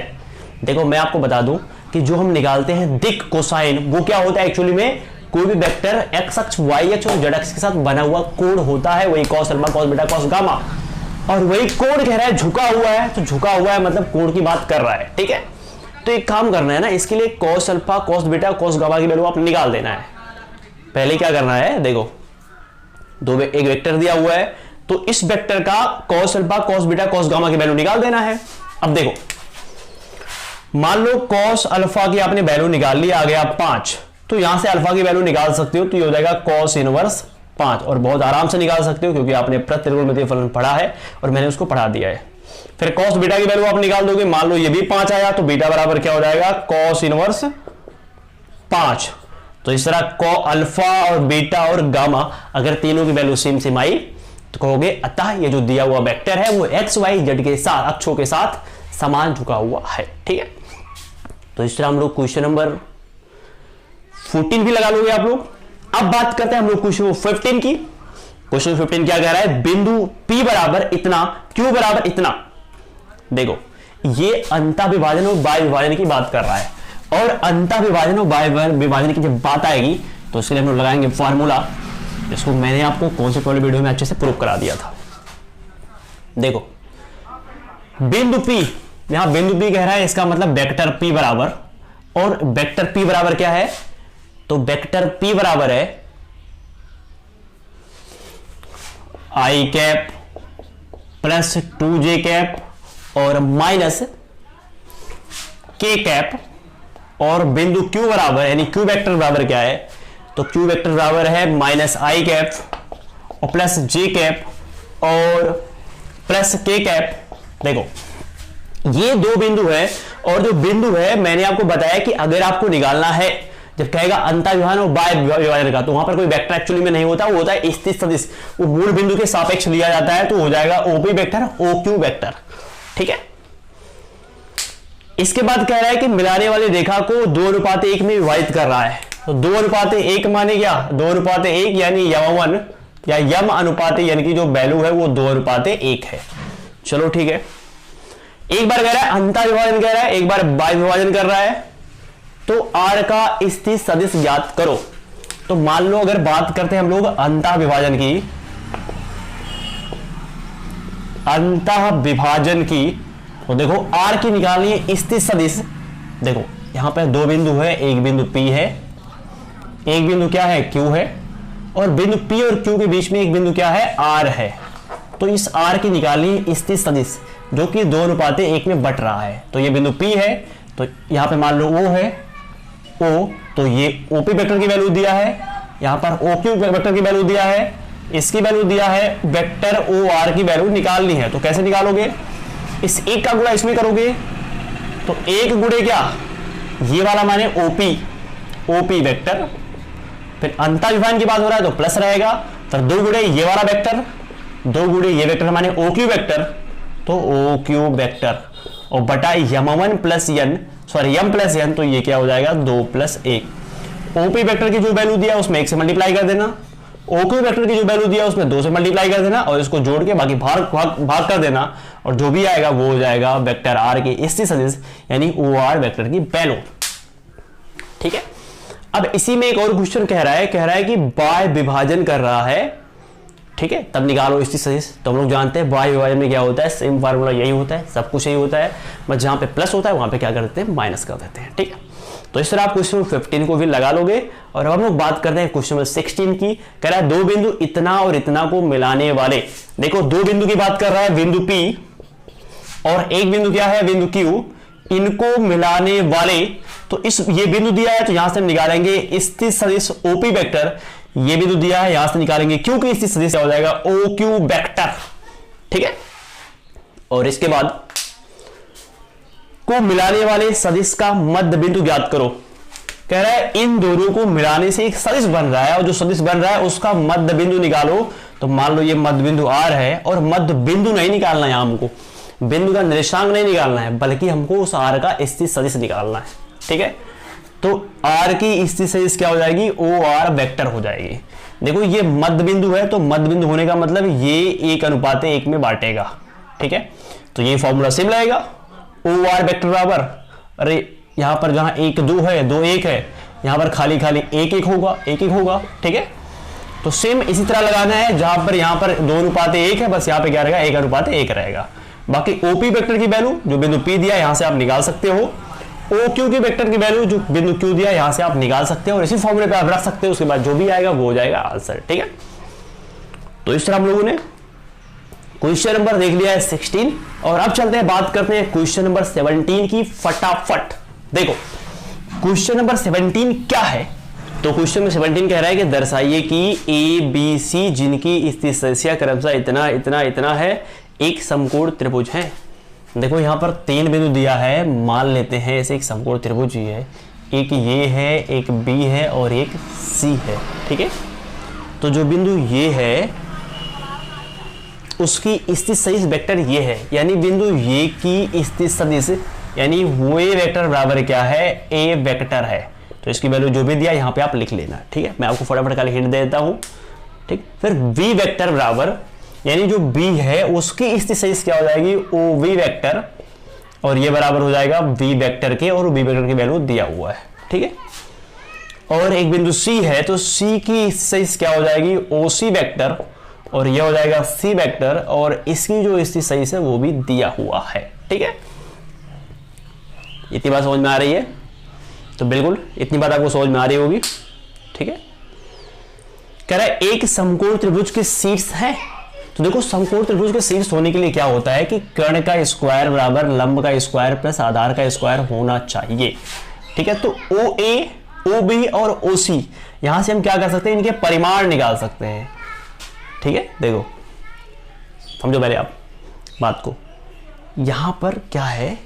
देखो मैं आपको बता दूं कि जो हम निकालते हैं दिक् कोसाइन वो क्या होता है, एक्चुअली में कोई भी वेक्टर एक्स अक्ष वाई अक्ष और जेड अक्ष के साथ बना हुआ कोण होता है, वही cos alpha cos beta cos gamma. और वही कोण कह रहा है झुका हुआ है, तो झुका हुआ है मतलब कोण की बात कर रहा है। ठीक है, तो एक काम करना है ना, इसके लिए cos alpha cos beta cos gamma की वैल्यू आप निकाल देना है। पहले क्या करना है, देखो एक वेक्टर दिया हुआ है तो इस वेक्टर का cos alpha cos beta cos gamma की वैल्यू निकाल देना है। अब देखो मान लो कॉस अल्फा की आपने वैल्यू निकाल ली, आ गया 5, तो यहां से अल्फा की वैल्यू निकाल सकते हो, तो ये हो जाएगा कॉस इनवर्स 5, और बहुत आराम से निकाल सकते हो क्योंकि आपने प्रतित्रिकोणमितीय फलन पढ़ा है और मैंने उसको पढ़ा दिया है। फिर कॉस बीटा की वैल्यू आप निकाल दोगे, मान लो ये भी 5 आया तो बीटा बराबर क्या हो जाएगा, कॉस इनवर्स 5। तो इस तरह कॉ अल्फा और बीटा और गामा अगर तीनों की वैल्यू सेम सेम आई तो कहोगे अतः ये जो दिया हुआ वेक्टर है वो एक्स वाई जेड के साथ अक्षों के साथ समान झुका हुआ है। ठीक है, तो इस तरह हम लोग क्वेश्चन नंबर 14 भी लगा लोगे आप लोग। अब बात करते हैं हम लोग क्वेश्चन 15 की। क्वेश्चन 15 क्या कह रहा है, बिंदु P बराबर इतना Q बराबर इतना। देखो ये अंतः विभाजन और बाह्य विभाजन की बात कर रहा है, और अंतः विभाजन और बाह्य विभाजन की जब बात आएगी तो इसके लिए हम लोग लगाएंगे फॉर्मूला, जिसको मैंने आपको कौन से पहले वीडियो में अच्छे से प्रूव करा दिया था। देखो बिंदु P, यहां बिंदु P कह रहा है, इसका मतलब वेक्टर P बराबर, और वेक्टर P बराबर क्या है, तो वेक्टर P बराबर है आई कैप प्लस 2j कैप और माइनस k कैप, और बिंदु Q बराबर यानी Q वेक्टर बराबर क्या है, तो Q वेक्टर बराबर है माइनस आई कैप और प्लस j कैप और प्लस k कैप। देखो ये दो बिंदु है, और जो बिंदु है मैंने आपको बताया कि अगर आपको निकालना है, जब कहेगा अंतः विभाजन और बाह्य विभाजन का, तो वहां पर कोई वेक्टर एक्चुअली में नहीं होता, वो होता है स्थित सदिश, वो मूल बिंदु के सापेक्ष लिया जाता है, तो हो जाएगा OP वेक्टर OQ वेक्टर। ठीक है, इसके बाद कह रहा है कि मिलाने वाली रेखा को 2:1 में विभाजित कर रहा है। तो 2:1 माने क्या, 2:1 यानी यम1 या यम अनुपात यानी कि जो वैल्यू है वो 2:1 है। चलो ठीक है, एक बार कह रहा है अंतः विभाजन कह रहा है, एक बार बाह्य विभाजन कर रहा है। तो r का स्थिर सदिश ज्ञात करो। तो मान लो अगर बात करते हैं हम लोग अंतः विभाजन की, अंतः विभाजन की, तो देखो r की निकालनी है स्थिर सदिश। देखो यहां पर दो बिंदु है, एक बिंदु P है, एक बिंदु क्या है Q है, और बिंदु P और Q के बीच में एक बिंदु क्या है R है। तो इस R की निकालनी है स्थिर सदिश जो कि 2:1 में बट रहा है। तो ये बिंदु P है, तो यहां पे मान लो O है, O, तो ये OP वेक्टर की वैल्यू दिया है, यहां पर OQ वेक्टर की वैल्यू दिया है, इसकी वैल्यू दिया है, वेक्टर OR की वैल्यू निकालनी है। तो कैसे निकालोगे, इस एक का गुणा इसमें करोगे, तो एक गुणे क्या, ये वाला माने OP वेक्टर, फिर अंतः विभाजन की बात हो रहा है तो प्लस रहेगा, फिर दो गुणे ये वाला वेक्टर, दो गुणे ये वेक्टर माने OQ वेक्टर, तो OQ वेक्टर और बटा यम1 प्लस n, सॉरी यम प्लस n, तो ये क्या हो जाएगा 2+1। OP वेक्टर की जो वैल्यू दिया उसमें 1 से मल्टीप्लाई कर देना, OQ वेक्टर की जो वैल्यू दिया उसमें 2 से मल्टीप्लाई कर देना, और इसको जोड़ के बाकी भाग कर देना, और जो भी आएगा वो हो जाएगा वेक्टर R की स्थिर सदिश यानी OR वेक्टर की वैल्यू। ठीक है, अब इसी में एक और क्वेश्चन कह रहा है कि बाह्य विभाजन कर रहा है, ठीक है, तब निकालो स्थिर सदिश। तो हम लोग जानते हैं बाह्य विभाजन में क्या होता है, सेम फार्मूला यही होता है, सब कुछ यही होता है, बस जहां पे प्लस होता है वहां पे क्या कर देते हैं, माइनस कर देते हैं। ठीक है, तो इस तरह आप क्वेश्चन 15 को भी लगा लोगे। और अब हम लोग बात करते हैं क्वेश्चन नंबर 16 की। कह रहा है दो बिंदु इतना और इतना को मिलाने वाले, देखो दो बिंदु की बात कर रहा है, बिंदु P और एक बिंदु क्या है, बिंदु Q, इनको मिलाने वाले, तो इस ये बिंदु दिया है तो यहां से निकालेंगे स्थिर सदिश OP वेक्टर, ये बिंदु दिया है यहां से निकालेंगे Q की स्थिर सदिश, क्या हो जाएगा OQ वेक्टर। ठीक है, और इसके बाद को मिलाने वाले सदिश का मध्य बिंदु ज्ञात करो। कह रहा है इन दोनों को मिलाने से एक सदिश बन रहा है, और जो सदिश बन रहा है उसका मध्य बिंदु निकालो। तो मान लो ये मध्य बिंदु R है, और मध्य बिंदु नहीं निकालना है हमको, बिंदु का निर्देशांक नहीं निकालना है, बल्कि हमको उस R का स्थिर सदिश निकालना है। ठीक है, तो R की स्थिर सदिश क्या हो जाएगी, OR वेक्टर हो जाएगी। देखो ये मध्य बिंदु है, तो मध्य बिंदु होने का मतलब ये 1:1 में बांटेगा। ठीक है, तो ये फॉर्मूला सेम रहेगा, OR वेक्टर बराबर, अरे यहां पर जहां 1 2 है, 2 1 है, यहां पर खाली 1 1 होगा, 1 1 होगा। ठीक है, तो सेम इसी तरह लगाना है, जहां पर यहां पर 2:1 है, बस यहां पे क्या रहेगा 1:1 रहेगा। बाकी OP वेक्टर की वैल्यू जो बिंदु P दिया यहां से आप निकाल सकते हो, OQ की वेक्टर की वैल्यू जो बिंदु Q दिया यहां से आप निकाल सकते हो, और इसी फॉर्मूले पे आप रख सकते हो। उसके बाद जो भी आएगा वो हो जाएगा आंसर। ठीक है, तो इस तरह हम लोगों ने क्वेश्चन नंबर देख लिया है 16, और अब चलते हैं बात करते हैं क्वेश्चन नंबर 17 की फटाफट। देखो क्वेश्चन नंबर 17 क्या है, तो क्वेश्चन नंबर 17 कह रहा है कि दर्शाइए कि ABC जिनकी स्थिर सदिशियां क्रमशः इतना इतना इतना है, एक समकोण त्रिभुज है। देखो यहां पर 3 बिंदु दिया है, मान लेते हैं ऐसे एक समकोण त्रिभुज ही है, एक ये है, एक B है और एक C है। ठीक है, तो जो बिंदु ये है उसकी स्थिर सदिश वेक्टर ये है, यानी बिंदु ये की स्थिर सदिश यानी वो वेक्टर बराबर क्या है, A वेक्टर है। तो इसकी वैल्यू जो भी दिया यहाँ पे आप लिख लेना। ठीक है, मैं आपको फटाफट का हिंट दे देता हूँ। ठीक, फिर V वेक्टर बराबर, यानी जो B है उसकी स्थिर सदिश क्या हो जाएगी, OV वेक्टर, और ये बराबर हो जाएगा V वेक्टर के, और V वेक्टर की वैल्यू दिया हुआ है। ठीक है, और एक बिंदु C है, तो C की सदिश क्या हो जाएगी, OC वेक्टर, और यह हो जाएगा C वेक्टर, और इसकी जो स्थिर सदिश है वो भी दिया हुआ है। ठीक है, इतनी बात समझ में आ रही है, तो बिल्कुल इतनी बात आपको समझ में आ रही होगी। ठीक है, कह रहा है एक समकोण त्रिभुज के शीर्ष है। तो देखो समकोण त्रिभुज के शीर्ष होने के लिए क्या होता है कि कर्ण का स्क्वायर बराबर लंब का स्क्वायर प्लस आधार का स्क्वायर होना चाहिए। ठीक है, तो OA, OB और OC यहां से हम क्या कर सकते हैं, इनके परिमाण निकाल सकते हैं। ठीक है, देखो समझो पहले आप बात को, यहां पर क्या है,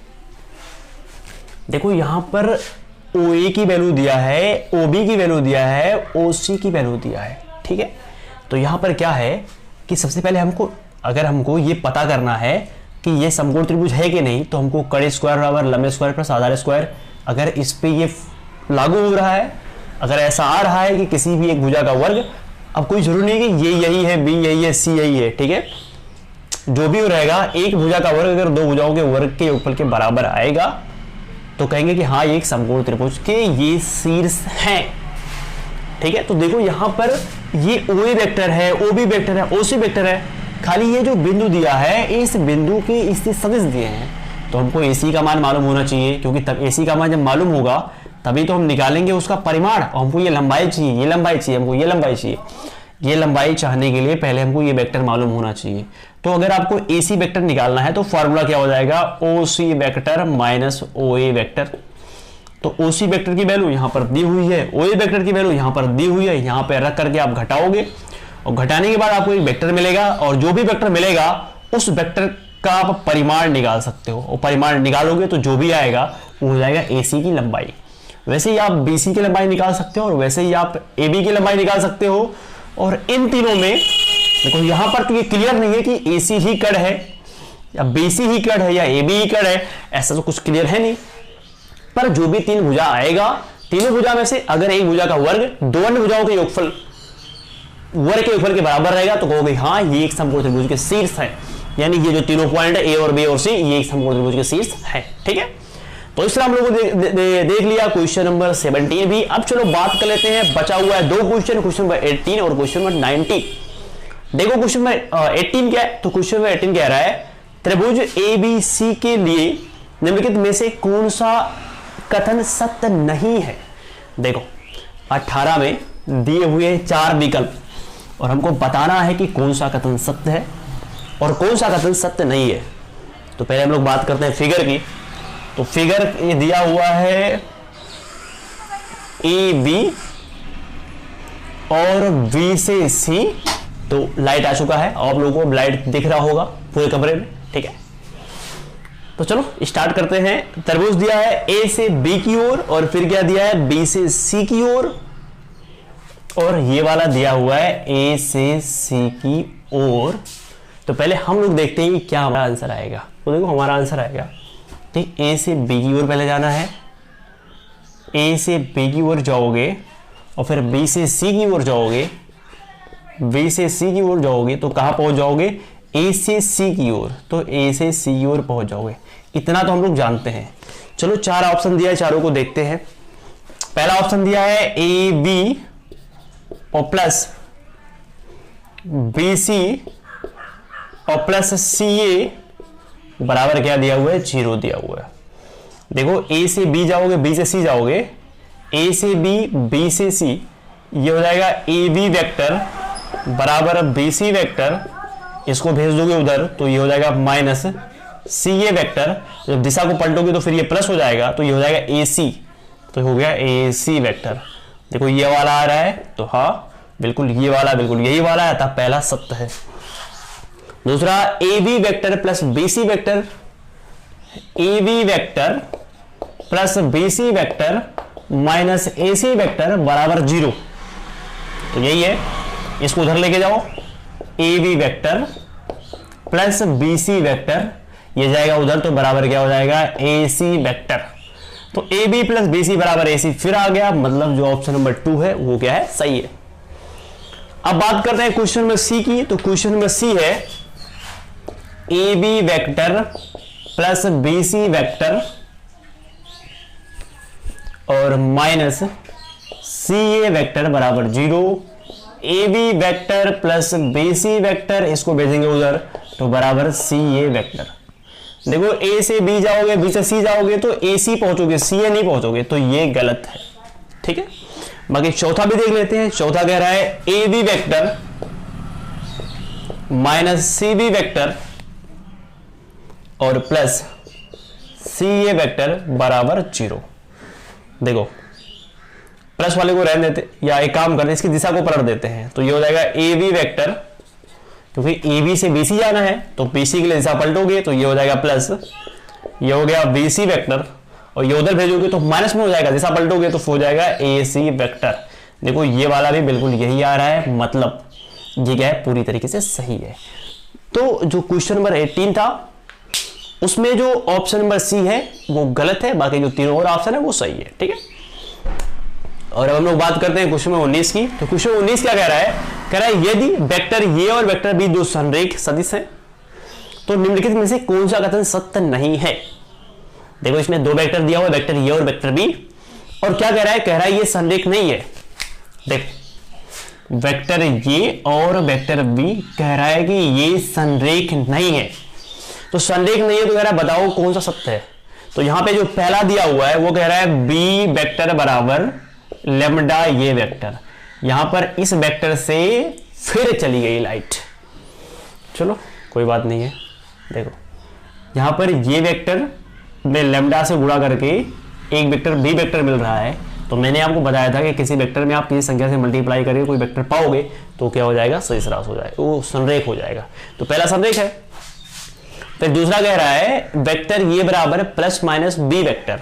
देखो यहां पर OA की वैल्यू दिया है, OB की वैल्यू दिया है, OC की वैल्यू दिया है। ठीक है, तो यहां पर क्या है कि सबसे पहले हमको, अगर हमको ये पता करना है कि ये समकोण त्रिभुज है कि नहीं, तो हमको कड़े स्क्वायर बराबर लंबे स्क्वायर प्लस आधार स्क्वायर, अगर इस पे ये लागू हो रहा है, अगर ऐसा आ रहा है कि किसी भी एक भुजा का वर्ग, अब कोई जरूरी नहीं कि ये यही है, बी यही है, सी यही है, ठीक है, जो भी रहेगा एक भुजा का वर्ग अगर दो भुजाओं के वर्ग के योगफल के बराबर आएगा तो कहेंगे कि हाँ ये एक समकोण त्रिभुज के ये शीर्ष हैं, ठीक है। तो देखो यहां पर ये OA वेक्टर है, OB वेक्टर है, OC वेक्टर है, खाली ये जो बिंदु दिया है इस बिंदु के इससे सदिश दिए हैं, तो हमको AC का मान मालूम होना चाहिए, क्योंकि तब AC का मान जब मालूम होगा तभी तो हम निकालेंगे उसका परिमाण, और हमको ये लंबाई चाहिए, ये लंबाई चाहिए, हमको ये लंबाई चाहिए। ये लंबाई चाहने के लिए पहले हमको ये वेक्टर मालूम होना चाहिए। तो अगर आपको AC वेक्टर निकालना है तो फॉर्मूला क्या हो जाएगा, OC vector minus OA vector. तो OC वेक्टर की वैल्यू यहां पर दी हुई है, OA वेक्टर की वैल्यू यहां पर दी हुई है, यहां पर रख करके आप घटाओगे और घटाने के बाद आपको एक वेक्टर मिलेगा, और जो भी वेक्टर मिलेगा उस वेक्टर का आप परिमाण निकाल सकते हो, और परिमाण निकालोगे तो जो भी आएगा वो हो जाएगा AC की लंबाई। वैसे ही आप BC की लंबाई निकाल सकते हो, और वैसे ही आप AB की लंबाई निकाल सकते हो। और इन तीनों में देखो यहां पर तो ये क्लियर नहीं है कि AC ही कड़ है या BC ही कड़ है या AB ही कड़ है, ऐसा तो कुछ क्लियर है नहीं। पर जो भी तीन भुजा आएगा, तीनों भुजा में से अगर एक भुजा का वर्ग दो अन्य भुजाओं के योगफल वर्ग के योगफल के बराबर रहेगा तो कहोगे हाँ ये एक समकोण त्रिभुज के शीर्ष है, यानी ये जो तीनों पॉइंट है A और B और C ये एक समकोण त्रिभुज के शीर्ष है, ठीक है। तो इस तरह हम लोगों ने देख लिया क्वेश्चन नंबर 17 भी। अब चलो बात कर लेते हैं, बचा हुआ है दो क्वेश्चन, क्वेश्चन नंबर 18 और क्वेश्चन नंबर 19। देखो क्वेश्चन नंबर 18 क्या है, तो क्वेश्चन नंबर 18 कह रहा है त्रिभुज ABC के लिए निम्नलिखित में से कौन सा कथन सत्य नहीं है। देखो 18 में दिए हुए 4 विकल्प और हमको बताना है कि कौन सा कथन सत्य है और कौन सा कथन सत्य नहीं है। तो पहले हम लोग बात करते हैं फिगर की। तो फिगर ये दिया हुआ है AB और B से C, तो लाइट आ चुका है, आप लोगों को लाइट दिख रहा होगा पूरे कमरे में, ठीक है। तो चलो स्टार्ट करते हैं। त्रिभुज दिया है A से B की ओर और फिर क्या दिया है B से C की ओर, और ये वाला दिया हुआ है A से C की ओर। तो पहले हम लोग देखते हैं कि क्या हमारा आंसर आएगा। तो देखो हमारा आंसर आएगा ठीक, A से B की ओर पहले जाना है, A से B की ओर जाओगे और फिर B से C की ओर जाओगे, B से C की ओर जाओगे तो कहां पहुंच जाओगे, A से C की ओर, तो A से C की ओर पहुंच जाओगे। इतना तो हम लोग जानते हैं। चलो 4 ऑप्शन दिया है, चारों को देखते हैं। पहला ऑप्शन दिया है AB और प्लस BC और प्लस CA बराबर क्या दिया हुआ है, 0 दिया हुआ है। देखो A से B जाओगे, B से C जाओगे, A से B, B से C, ये हो जाएगा AB वेक्टर बराबर BC वेक्टर, इसको भेज दोगे उधर तो ये हो जाएगा माइनस CA वेक्टर, जब दिशा को पलटोगे तो फिर ये प्लस हो जाएगा तो ये हो जाएगा AC, तो हो गया AC वेक्टर। देखो ये वाला आ रहा है तो हाँ बिल्कुल ये वाला बिल्कुल यही वाला है, तब पहला सत्य है। दूसरा AB vector plus BC vector, AB vector plus BC vector minus AC vector बराबर 0, तो यही है, इसको उधर लेके जाओ। AB vector plus BC vector ये जाएगा उधर तो बराबर क्या हो जाएगा, AC वेक्टर। तो AB प्लस BC बराबर AC फिर आ गया, मतलब जो ऑप्शन नंबर 2 है वो क्या है, सही है। अब बात करते हैं क्वेश्चन नंबर C की। तो क्वेश्चन नंबर C है AB vector plus BC vector और माइनस CA वेक्टर बराबर 0। AB vector plus BC vector इसको भेजेंगे उधर तो बराबर CA वेक्टर। देखो A से B जाओगे, B से C जाओगे तो AC पहुंचोगे, CA नहीं पहुंचोगे, तो ये गलत है, ठीक है। बाकी चौथा भी देख लेते हैं। चौथा कह रहा है AB vector minus CB vector और प्लस CA वेक्टर बराबर 0। देखो प्लस वाले को रहने देते या एक काम करते, इसकी दिशा को पलट देते हैं, तो ये हो जाएगा AB वेक्टर, क्योंकि AB से BC जाना है तो BC के लिए दिशा पलटोगे तो ये हो जाएगा प्लस, ये हो गया BC वेक्टर, और ये उधर भेजोगे तो माइनस में हो जाएगा, दिशा पलटोगे तो हो जाएगा AC वेक्टर। देखो ये वाला भी बिल्कुल यही आ रहा है, मतलब ये क्या है, पूरी तरीके से सही है। तो जो क्वेश्चन नंबर 18 था उसमें जो ऑप्शन नंबर सी है वो गलत है, बाकी जो तीनों और ऑप्शन है वो सही है। ठीक है, और अब हम लोग बात करते हैं क्वेश्चन नंबर 19 की। तो क्वेश्चन 19 क्या कह रहा है? कह रहा है यदि वेक्टर ए और वेक्टर बी दो संरेख सदिश हैं तो निम्नलिखित में से कौन सा कथन सत्य नहीं है। देखो इसमें दो वेक्टर दिया हुआ है, वेक्टर ए और वेक्टर बी, और क्या कह रहा है? कह रहा है ये संरेख नहीं है। देखो वेक्टर ए और वेक्टर बी कह रहा है कि ये संरेख नहीं है। तो संरेख नहीं है तो कह रहा है बताओ कौन सा सत्य है। तो यहां पे जो पहला दिया हुआ है वो कह रहा है बी वेक्टर बराबर लेमडा ये वेक्टर, यहां पर इस वेक्टर से फिर चली गई लाइट। चलो कोई बात नहीं है। देखो यहां पर ये वेक्टर में लेमडा से गुणा करके एक वेक्टर बी वेक्टर मिल रहा है। तो मैंने आपको बताया था कि किसी वेक्टर में आप किसी संख्या से मल्टीप्लाई करके कोई वेक्टर पाओगे तो क्या हो जाएगा? सदिश राशि हो जाएगा, वो संरेख हो जाएगा। तो पहला संरेख है। फिर दूसरा कह रहा है वेक्टर ये बराबर प्लस माइनस बी वेक्टर।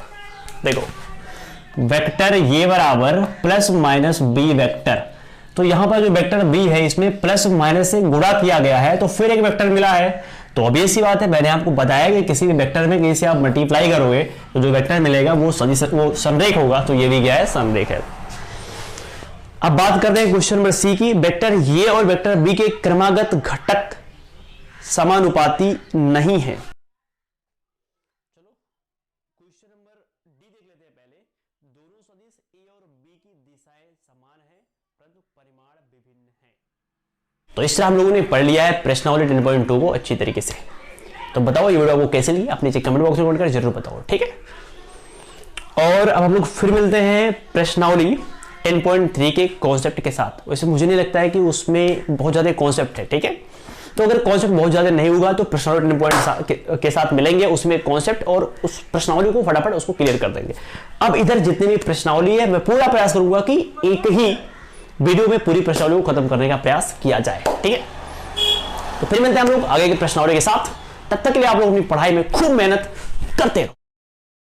देखो वेक्टर ये बराबर प्लस माइनस बी वेक्टर, तो यहां पर जो वेक्टर बी है इसमें प्लस माइनस से गुणा किया गया है तो फिर एक वेक्टर मिला है। तो अब ऐसी बात है, मैंने आपको बताया कि किसी भी वेक्टर में किसी से आप मल्टीप्लाई करोगे तो जो वेक्टर मिलेगा वो संरेख होगा। तो ये भी क्या है? संरेख है। अब बात करते हैं क्वेश्चन नंबर सी की। वेक्टर ए और वेक्टर बी के क्रमागत घटक समानुपाती नहीं है। चलो क्वेश्चन नंबर डी देख लेते हैं पहले। दोनों सदिश ए और बी की दिशाएं समान है परंतु परिमाण विभिन्न है। तो इस तरह हम लोगों ने पढ़ लिया है प्रश्नावली 10.2 को अच्छी तरीके से। तो बताओ ये वीडियो आपको कैसे लगी? अपने कमेंट बॉक्स में कमेंट कर जरूर बताओ। ठीक है, और अब हम लोग फिर मिलते हैं प्रश्नावली 10.3 के कॉन्सेप्ट के साथ। वैसे मुझे नहीं लगता है कि उसमें बहुत ज्यादा कॉन्सेप्ट है। ठीक है, तो अगर कॉन्सेप्ट बहुत ज्यादा नहीं होगा तो प्रश्नावली 10.7 के साथ मिलेंगे, उसमें कॉन्सेप्ट और उस प्रश्नावली को फटाफट उसको क्लियर कर देंगे। अब इधर जितनी भी प्रश्नावली है मैं पूरा प्रयास करूंगा कि एक ही वीडियो में पूरी प्रश्नावली को खत्म करने का प्रयास किया जाए। ठीक है, तो फिर मिलते हैं हम लोग आगे की प्रश्नावली के साथ। तब तक के लिए आप लोग अपनी पढ़ाई में खूब मेहनत करते रहो।